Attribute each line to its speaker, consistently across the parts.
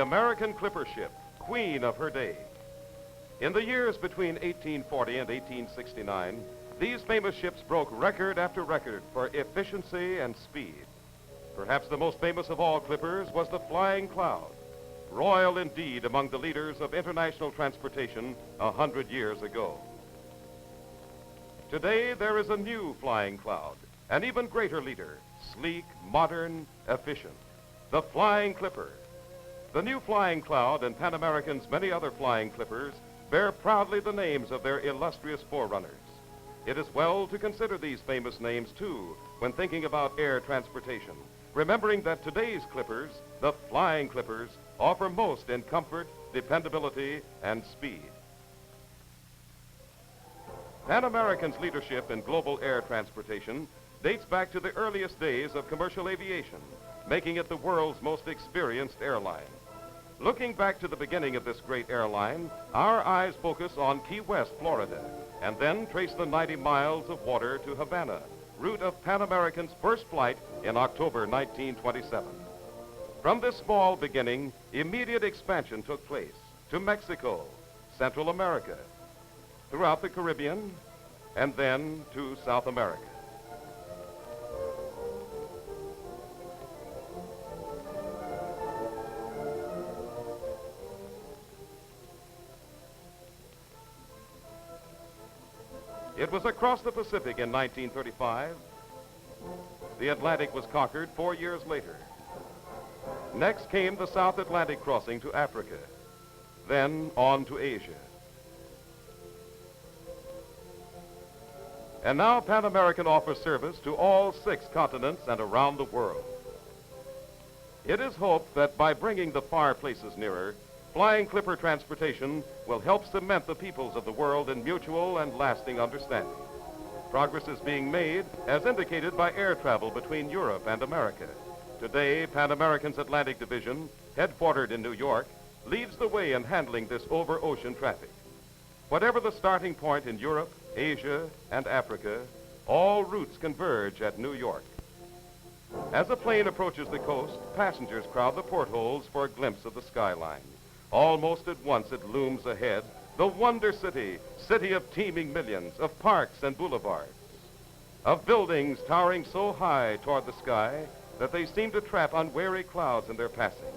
Speaker 1: American clipper ship, queen of her day. In the years between 1840 and 1869, these famous ships broke record after record for efficiency and speed. Perhaps the most famous of all clippers was the Flying Cloud, royal indeed among the leaders of international transportation 100 years ago. Today, there is a new Flying Cloud, an even greater leader, sleek, modern, efficient, the Flying Clipper. The new Flying Cloud and Pan American's many other flying clippers bear proudly the names of their illustrious forerunners. It is well to consider these famous names, too, when thinking about air transportation, remembering that today's clippers, the Flying Clippers, offer most in comfort, dependability, and speed. Pan American's leadership in global air transportation dates back to the earliest days of commercial aviation, making it the world's most experienced airline. Looking back to the beginning of this great airline, our eyes focus on Key West, Florida, and then trace the 90 miles of water to Havana, route of Pan American's first flight in October 1927. From this small beginning, immediate expansion took place to Mexico, Central America, throughout the Caribbean, and then to South America. It was across the Pacific in 1935. The Atlantic was conquered 4 years later. Next came the South Atlantic crossing to Africa, then on to Asia. And now Pan American offers service to all 6 continents and around the world. It is hoped that by bringing the far places nearer, Flying Clipper transportation will help cement the peoples of the world in mutual and lasting understanding. Progress is being made, as indicated by air travel between Europe and America. Today, Pan American's Atlantic Division, headquartered in New York, leads the way in handling this over-ocean traffic. Whatever the starting point in Europe, Asia, and Africa, all routes converge at New York. As a plane approaches the coast, passengers crowd the portholes for a glimpse of the skyline. Almost at once it looms ahead, the Wonder City, city of teeming millions, of parks and boulevards, of buildings towering so high toward the sky that they seem to trap unwary clouds in their passing.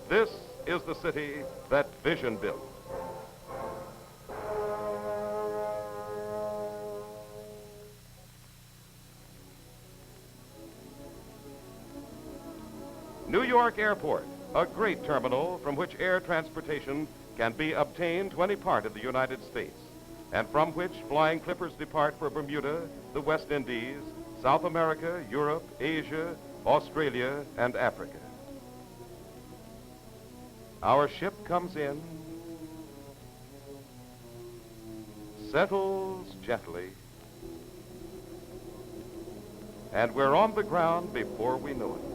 Speaker 1: This is the city that Vision built. New York Airport, a great terminal from which air transportation can be obtained to any part of the United States, and from which flying clippers depart for Bermuda, the West Indies, South America, Europe, Asia, Australia, and Africa. Our ship comes in, settles gently, and we're on the ground before we know it.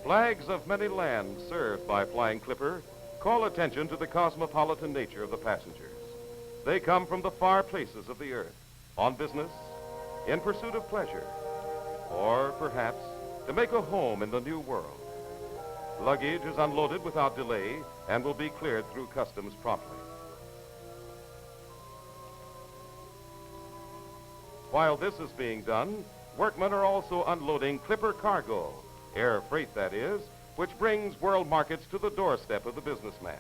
Speaker 1: Flags of many lands served by Flying Clipper call attention to the cosmopolitan nature of the passengers. They come from the far places of the earth, on business, in pursuit of pleasure, or perhaps to make a home in the new world. Luggage is unloaded without delay and will be cleared through customs promptly. While this is being done, workmen are also unloading Clipper cargo, air freight that is, which brings world markets to the doorstep of the businessman.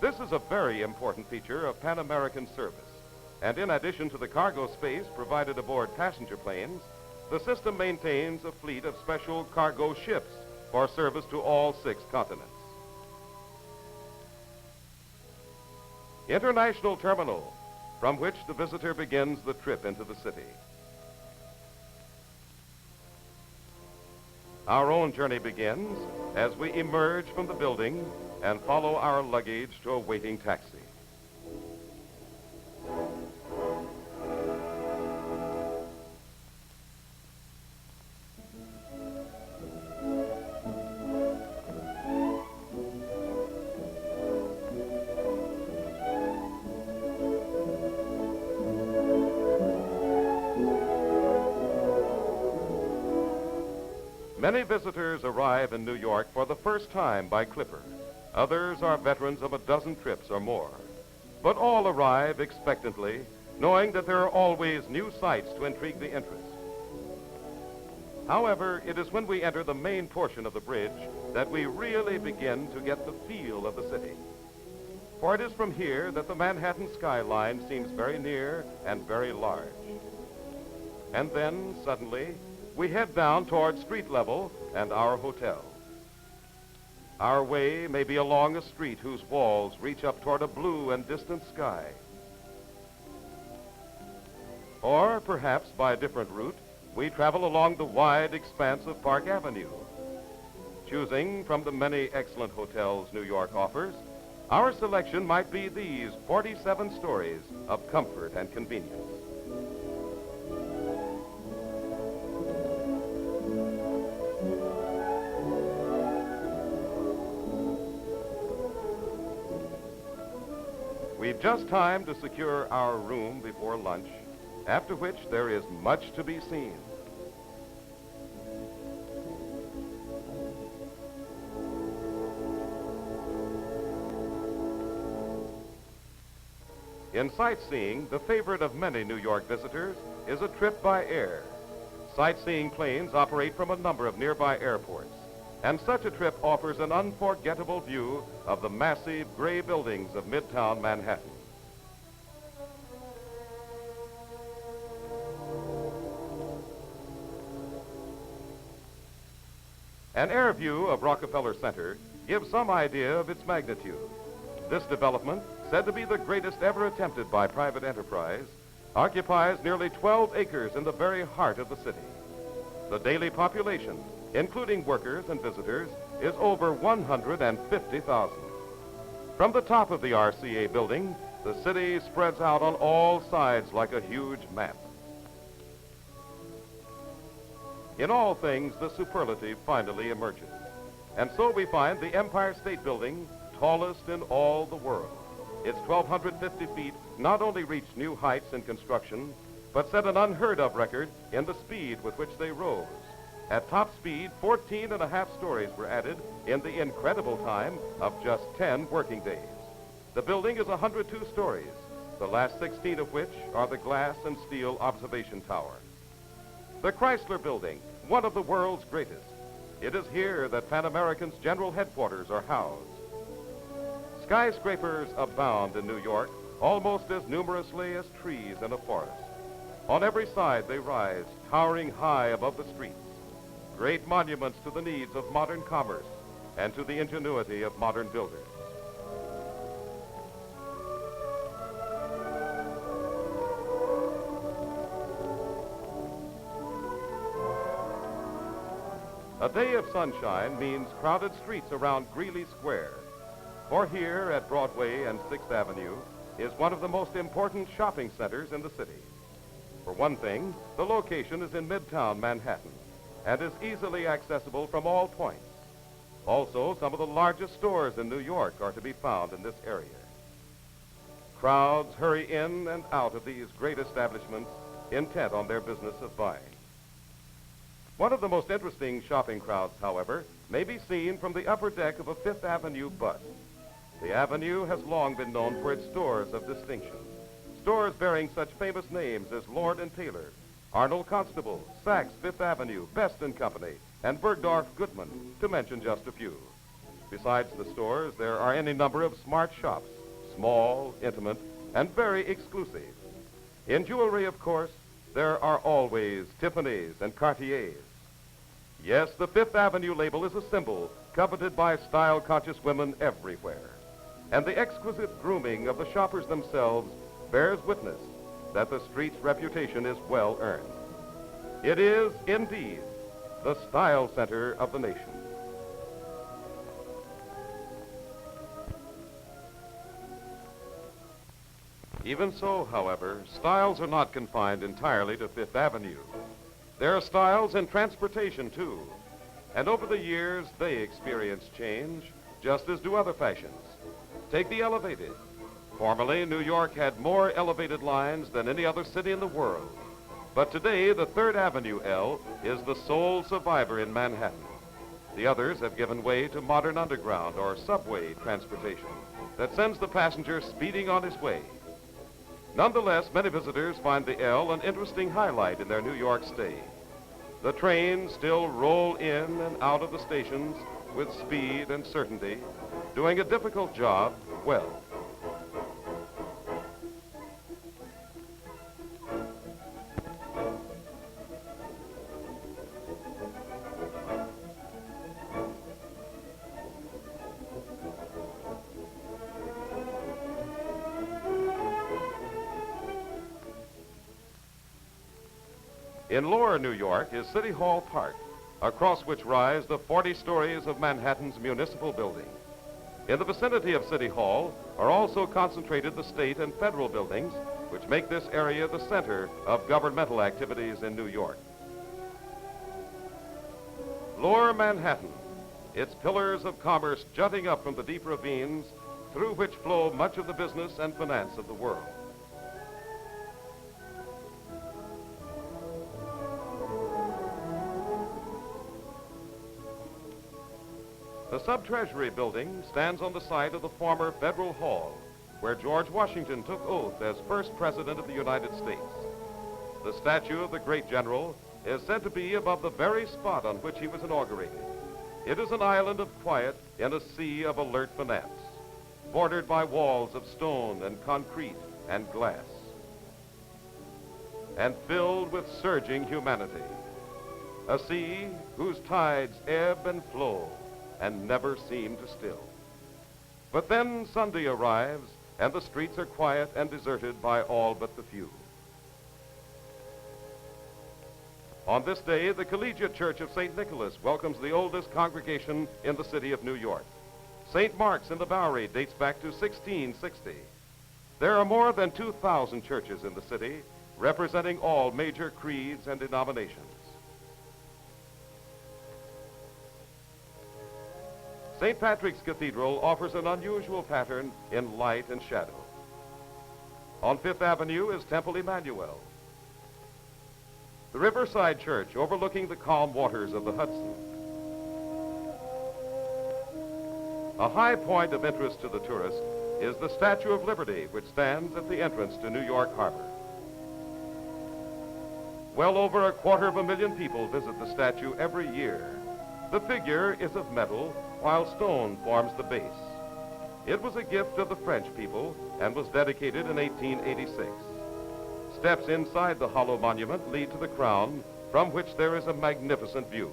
Speaker 1: This is a very important feature of Pan American service. And in addition to the cargo space provided aboard passenger planes, the system maintains a fleet of special cargo ships for service to all 6 continents. International Terminal, from which the visitor begins the trip into the city. Our own journey begins as we emerge from the building and follow our luggage to a waiting taxi. Many visitors arrive in New York for the first time by clipper. Others are veterans of a dozen trips or more. But all arrive expectantly, knowing that there are always new sights to intrigue the interest. However, it is when we enter the main portion of the bridge that we really begin to get the feel of the city. For it is from here that the Manhattan skyline seems very near and very large. And then, suddenly, we head down toward street level and our hotel. Our way may be along a street whose walls reach up toward a blue and distant sky. Or perhaps by a different route, we travel along the wide expanse of Park Avenue. Choosing from the many excellent hotels New York offers, our selection might be these 47 stories of comfort and convenience. We've just time to secure our room before lunch, after which there is much to be seen. In sightseeing, the favorite of many New York visitors is a trip by air. Sightseeing planes operate from a number of nearby airports, and such a trip offers an unforgettable view of the massive gray buildings of Midtown Manhattan. An air view of Rockefeller Center gives some idea of its magnitude. This development, said to be the greatest ever attempted by private enterprise, occupies nearly 12 acres in the very heart of the city. The daily population, including workers and visitors, is over 150,000. From the top of the RCA building, the city spreads out on all sides like a huge map. In all things, the superlative finally emerges. And so we find the Empire State Building, tallest in all the world. Its 1,250 feet not only reached new heights in construction, but set an unheard-of record in the speed with which they rose. At top speed, 14 and a half stories were added in the incredible time of just 10 working days. The building is 102 stories, the last 16 of which are the glass and steel observation tower. The Chrysler Building, one of the world's greatest. It is here that Pan American's general headquarters are housed. Skyscrapers abound in New York, almost as numerously as trees in a forest. On every side they rise, towering high above the streets, great monuments to the needs of modern commerce and to the ingenuity of modern builders. A day of sunshine means crowded streets around Greely Square. For here at Broadway and 6th Avenue is one of the most important shopping centers in the city. For one thing, the location is in Midtown Manhattan and is easily accessible from all points. Also, some of the largest stores in New York are to be found in this area. Crowds hurry in and out of these great establishments, intent on their business of buying. One of the most interesting shopping crowds, however, may be seen from the upper deck of a Fifth Avenue bus. The avenue has long been known for its stores of distinction. Stores bearing such famous names as Lord & Taylor, Arnold Constable, Saks Fifth Avenue, Best & Company, and Bergdorf Goodman, to mention just a few. Besides the stores, there are any number of smart shops, small, intimate, and very exclusive. In jewelry, of course, there are always Tiffany's and Cartiers. Yes, the Fifth Avenue label is a symbol coveted by style-conscious women everywhere. And the exquisite grooming of the shoppers themselves bears witness that the street's reputation is well earned. It is, indeed, the style center of the nation. Even so, however, styles are not confined entirely to Fifth Avenue. There are styles in transportation, too. And over the years, they experience change, just as do other fashions. Take the elevated. Formerly, New York had more elevated lines than any other city in the world. But today, the 3rd Avenue L is the sole survivor in Manhattan. The others have given way to modern underground or subway transportation that sends the passenger speeding on his way. Nonetheless, many visitors find the L an interesting highlight in their New York stay. The trains still roll in and out of the stations with speed and certainty, doing a difficult job well. In lower New York is City Hall Park, across which rise the 40 stories of Manhattan's municipal building. In the vicinity of City Hall are also concentrated the state and federal buildings, which make this area the center of governmental activities in New York. Lower Manhattan, its pillars of commerce jutting up from the deep ravines through which flow much of the business and finance of the world. The Sub-Treasury Building stands on the site of the former Federal Hall, where George Washington took oath as first President of the United States. The statue of the great general is said to be above the very spot on which he was inaugurated. It is an island of quiet in a sea of alert finance, bordered by walls of stone and concrete and glass, and filled with surging humanity. A sea whose tides ebb and flow and never seem to still. But then Sunday arrives, and the streets are quiet and deserted by all but the few. On this day, the Collegiate Church of St. Nicholas welcomes the oldest congregation in the city of New York. St. Mark's in the Bowery dates back to 1660. There are more than 2,000 churches in the city, representing all major creeds and denominations. St. Patrick's Cathedral offers an unusual pattern in light and shadow. On Fifth Avenue is Temple Emmanuel. The Riverside Church overlooking the calm waters of the Hudson. A high point of interest to the tourist is the Statue of Liberty, which stands at the entrance to New York Harbor. Well over 250,000 people visit the statue every year. The figure is of metal, while stone forms the base. It was a gift of the French people and was dedicated in 1886. Steps inside the hollow monument lead to the crown, from which there is a magnificent view.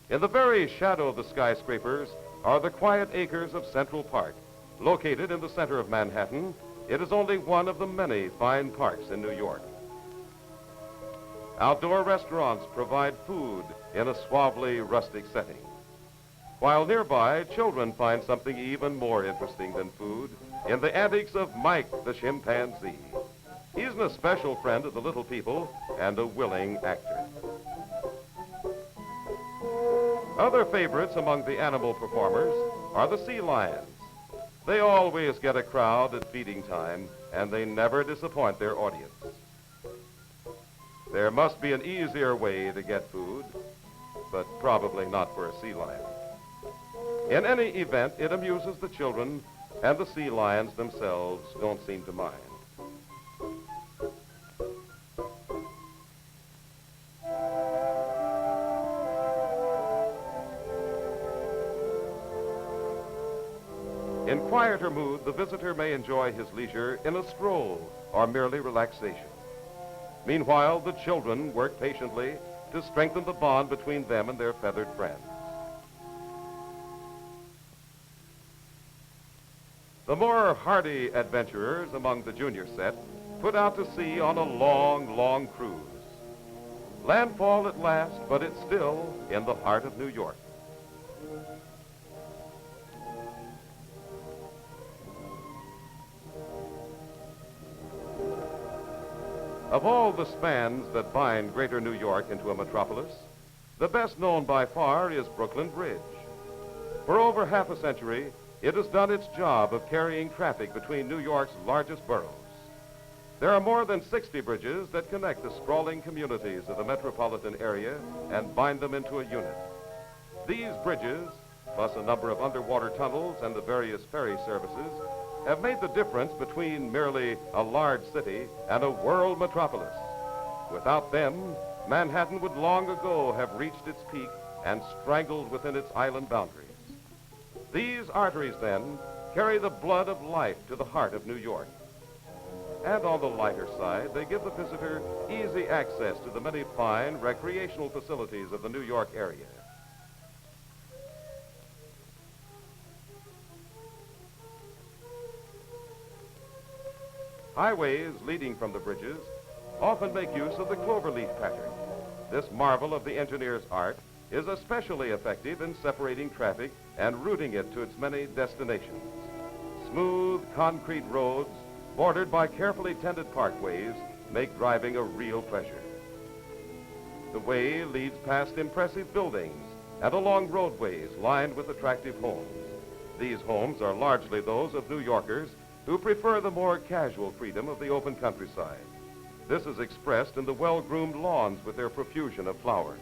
Speaker 1: In the very shadow of the skyscrapers are the quiet acres of Central Park. Located in the center of Manhattan, it is only one of the many fine parks in New York. Outdoor restaurants provide food in a suavely rustic setting. While nearby, children find something even more interesting than food in the antics of Mike the chimpanzee. He's an especial friend of the little people and a willing actor. Other favorites among the animal performers are the sea lions. They always get a crowd at feeding time, and they never disappoint their audience. There must be an easier way to get food, but probably not for a sea lion. In any event, it amuses the children, and the sea lions themselves don't seem to mind. In quieter mood, the visitor may enjoy his leisure in a stroll or merely relaxation. Meanwhile, the children work patiently to strengthen the bond between them and their feathered friends. The more hardy adventurers among the junior set put out to sea on a long, long cruise. Landfall at last, but it's still in the heart of New York. Of all the spans that bind greater New York into a metropolis, the best known by far is Brooklyn Bridge. For over half a century, it has done its job of carrying traffic between New York's largest boroughs. There are more than 60 bridges that connect the sprawling communities of the metropolitan area and bind them into a unit. These bridges, plus a number of underwater tunnels and the various ferry services, have made the difference between merely a large city and a world metropolis. Without them, Manhattan would long ago have reached its peak and strangled within its island boundaries. These arteries, then, carry the blood of life to the heart of New York. And on the lighter side, they give the visitor easy access to the many fine recreational facilities of the New York area. Highways leading from the bridges often make use of the cloverleaf pattern. This marvel of the engineer's art is especially effective in separating traffic and routing it to its many destinations. Smooth concrete roads bordered by carefully tended parkways make driving a real pleasure. The way leads past impressive buildings and along roadways lined with attractive homes. These homes are largely those of New Yorkers who prefer the more casual freedom of the open countryside. This is expressed in the well-groomed lawns with their profusion of flowers.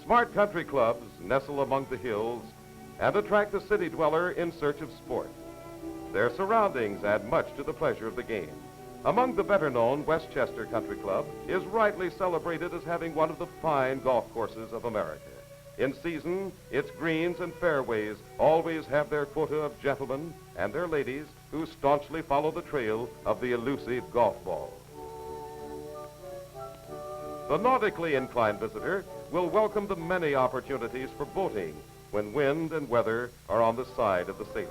Speaker 1: Smart country clubs nestle among the hills and attract the city dweller in search of sport. Their surroundings add much to the pleasure of the game. Among the better-known, Westchester Country Club is rightly celebrated as having one of the fine golf courses of America. In season, its greens and fairways always have their quota of gentlemen and their ladies who staunchly follow the trail of the elusive golf ball. The nautically inclined visitor will welcome the many opportunities for boating when wind and weather are on the side of the sailor.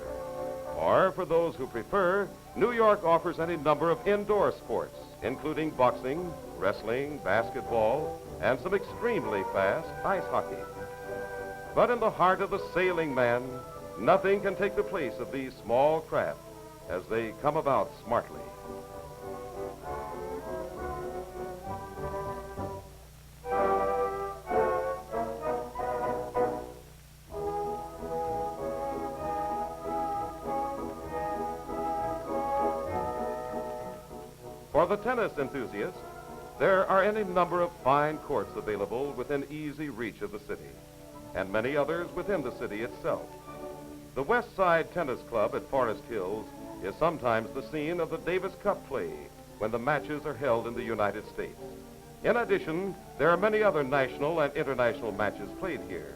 Speaker 1: Or for those who prefer, New York offers any number of indoor sports, including boxing, wrestling, basketball, and some extremely fast ice hockey. But in the heart of the sailing man, nothing can take the place of these small craft as they come about smartly. For the tennis enthusiast, there are any number of fine courts available within easy reach of the city, and many others within the city itself. The Westside Tennis Club at Forest Hills is sometimes the scene of the Davis Cup play when the matches are held in the United States. In addition, there are many other national and international matches played here.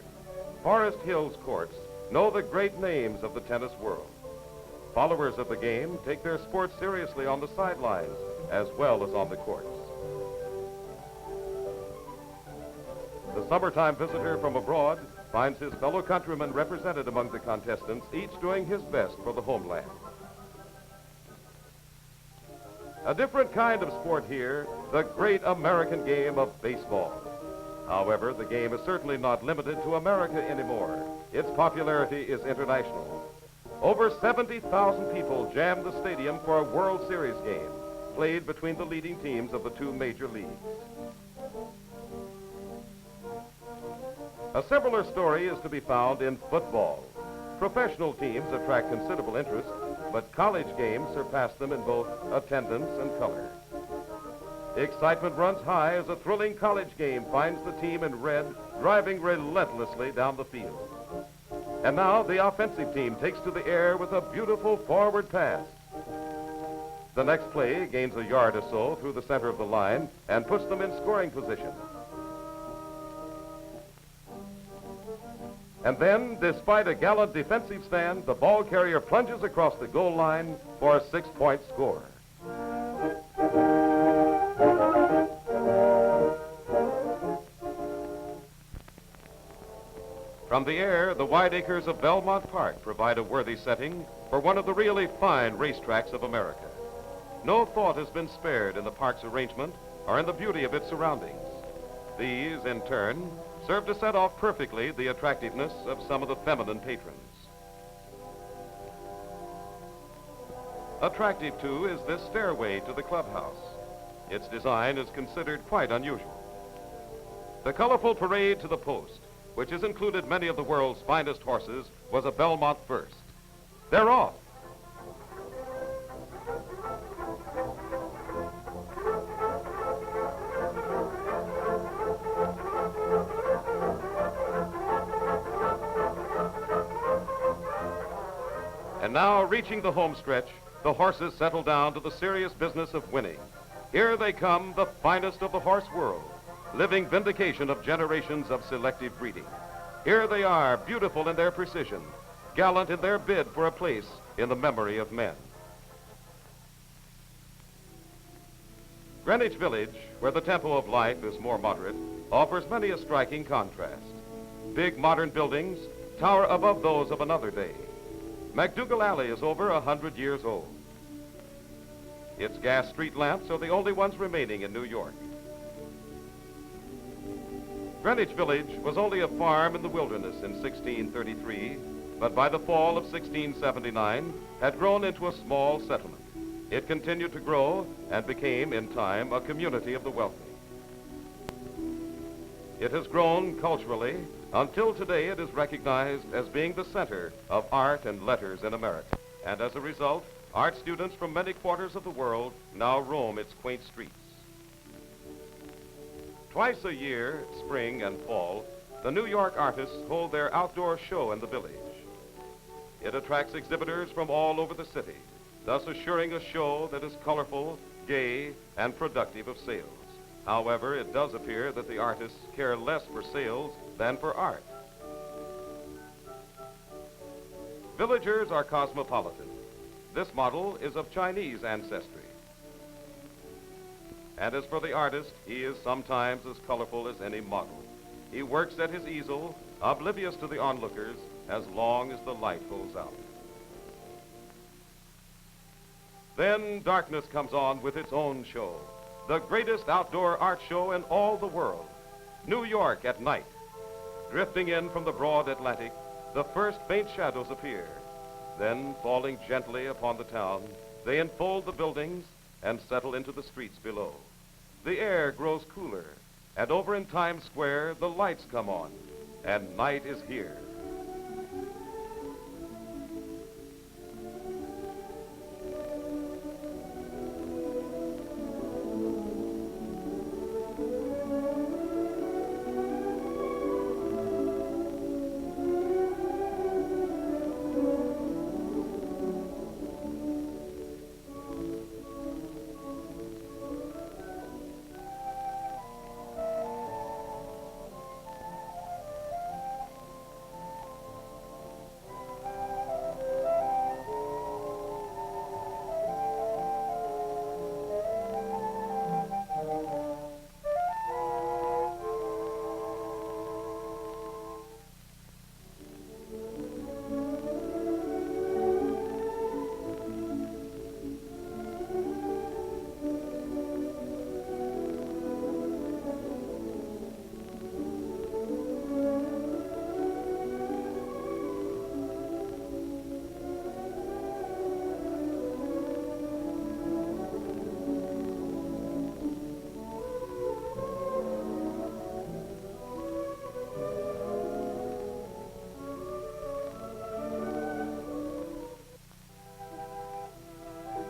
Speaker 1: Forest Hills courts know the great names of the tennis world. Followers of the game take their sport seriously on the sidelines as well as on the courts. The summertime visitor from abroad finds his fellow countrymen represented among the contestants, each doing his best for the homeland. A different kind of sport here, the great American game of baseball. However, the game is certainly not limited to America anymore. Its popularity is international. Over 70,000 people jammed the stadium for a World Series game played between the leading teams of the two major leagues. A similar story is to be found in football. Professional teams attract considerable interest, but college games surpass them in both attendance and color. Excitement runs high as a thrilling college game finds the team in red driving relentlessly down the field. And now the offensive team takes to the air with a beautiful forward pass. The next play gains a yard or so through the center of the line and puts them in scoring position. And then, despite a gallant defensive stand, the ball carrier plunges across the goal line for a 6-point score. From the air, the wide acres of Belmont Park provide a worthy setting for one of the really fine racetracks of America. No thought has been spared in the park's arrangement or in the beauty of its surroundings. These, in turn, serve to set off perfectly the attractiveness of some of the feminine patrons. Attractive, too, is this stairway to the clubhouse. Its design is considered quite unusual. The colorful parade to the post, which has included many of the world's finest horses, was a Belmont first. They're off. And now, reaching the home stretch, the horses settle down to the serious business of winning. Here they come, the finest of the horse world, living vindication of generations of selective breeding. Here they are, beautiful in their precision, gallant in their bid for a place in the memory of men. Greenwich Village, where the tempo of life is more moderate, offers many a striking contrast. Big modern buildings tower above those of another day. MacDougal Alley is over 100 years old. Its gas street lamps are the only ones remaining in New York. Greenwich Village was only a farm in the wilderness in 1633, but by the fall of 1679 had grown into a small settlement. It continued to grow and became, in time, a community of the wealthy. It has grown culturally. Until today, it is recognized as being the center of art and letters in America. And as a result, art students from many quarters of the world now roam its quaint streets. Twice a year, spring and fall, the New York artists hold their outdoor show in the village. It attracts exhibitors from all over the city, thus assuring a show that is colorful, gay, and productive of sales. However, it does appear that the artists care less for sales than for art. Villagers are cosmopolitan. This model is of Chinese ancestry. And as for the artist, he is sometimes as colorful as any model. He works at his easel, oblivious to the onlookers, as long as the light goes out. Then darkness comes on with its own show, the greatest outdoor art show in all the world, New York at night. Drifting in from the broad Atlantic, the first faint shadows appear. Then, falling gently upon the town, they enfold the buildings and settle into the streets below. The air grows cooler, and over in Times Square, the lights come on, and night is here.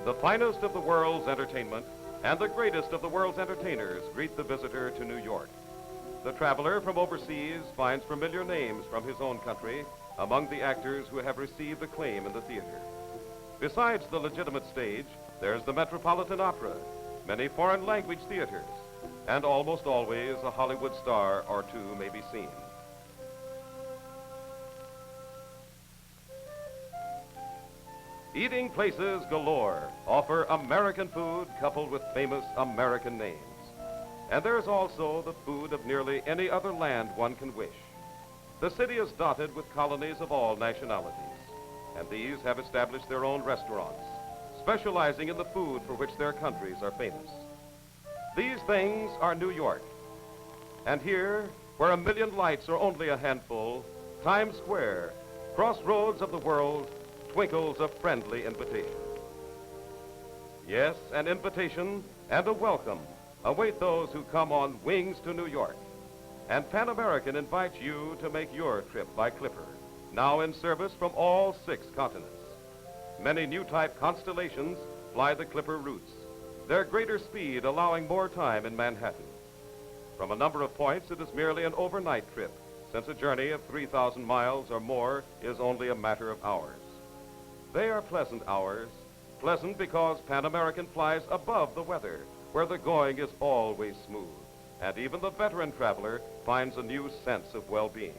Speaker 1: The finest of the world's entertainment and the greatest of the world's entertainers greet the visitor to New York. The traveler from overseas finds familiar names from his own country among the actors who have received acclaim in the theater. Besides the legitimate stage, there's the Metropolitan Opera, many foreign language theaters, and almost always a Hollywood star or two may be seen. Eating places galore offer American food coupled with famous American names. And there's also the food of nearly any other land one can wish. The city is dotted with colonies of all nationalities, and these have established their own restaurants, specializing in the food for which their countries are famous. These things are New York. And here, where a million lights are only a handful, Times Square, crossroads of the world, twinkles a friendly invitation. Yes, an invitation and a welcome await those who come on wings to New York. And Pan American invites you to make your trip by Clipper, now in service from all 6 continents. Many new type Constellations fly the Clipper routes, their greater speed allowing more time in Manhattan. From a number of points, it is merely an overnight trip, since a journey of 3,000 miles or more is only a matter of hours. They are pleasant hours, pleasant because Pan American flies above the weather, where the going is always smooth, and even the veteran traveler finds a new sense of well-being.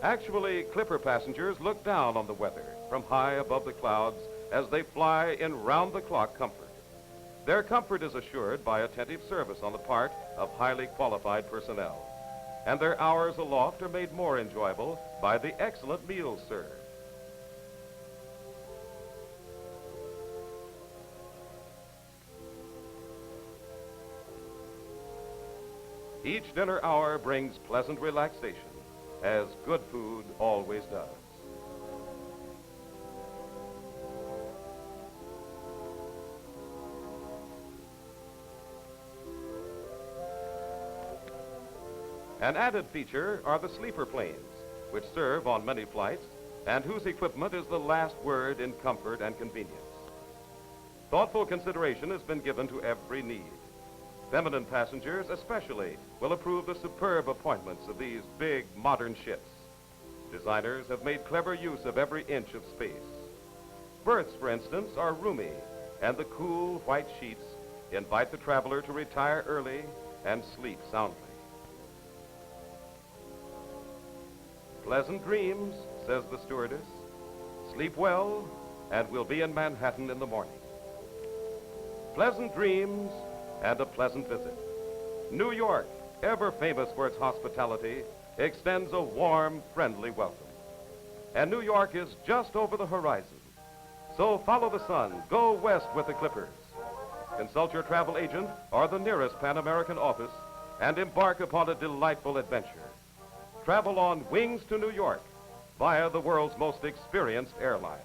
Speaker 1: Actually, Clipper passengers look down on the weather from high above the clouds as they fly in round-the-clock comfort. Their comfort is assured by attentive service on the part of highly qualified personnel, and their hours aloft are made more enjoyable by the excellent meals served. Each dinner hour brings pleasant relaxation, as good food always does. An added feature are the sleeper planes, which serve on many flights and whose equipment is the last word in comfort and convenience. Thoughtful consideration has been given to every need. Feminine passengers especially will approve the superb appointments of these big modern ships. Designers have made clever use of every inch of space. Berths, for instance, are roomy, and the cool white sheets invite the traveler to retire early and sleep soundly. Pleasant dreams, says the stewardess. Sleep well, and we'll be in Manhattan in the morning. Pleasant dreams and a pleasant visit. New York, ever famous for its hospitality, extends a warm, friendly welcome. And New York is just over the horizon. So follow the sun, go west with the Clippers. Consult your travel agent or the nearest Pan American office and embark upon a delightful adventure. Travel on wings to New York via the world's most experienced airline.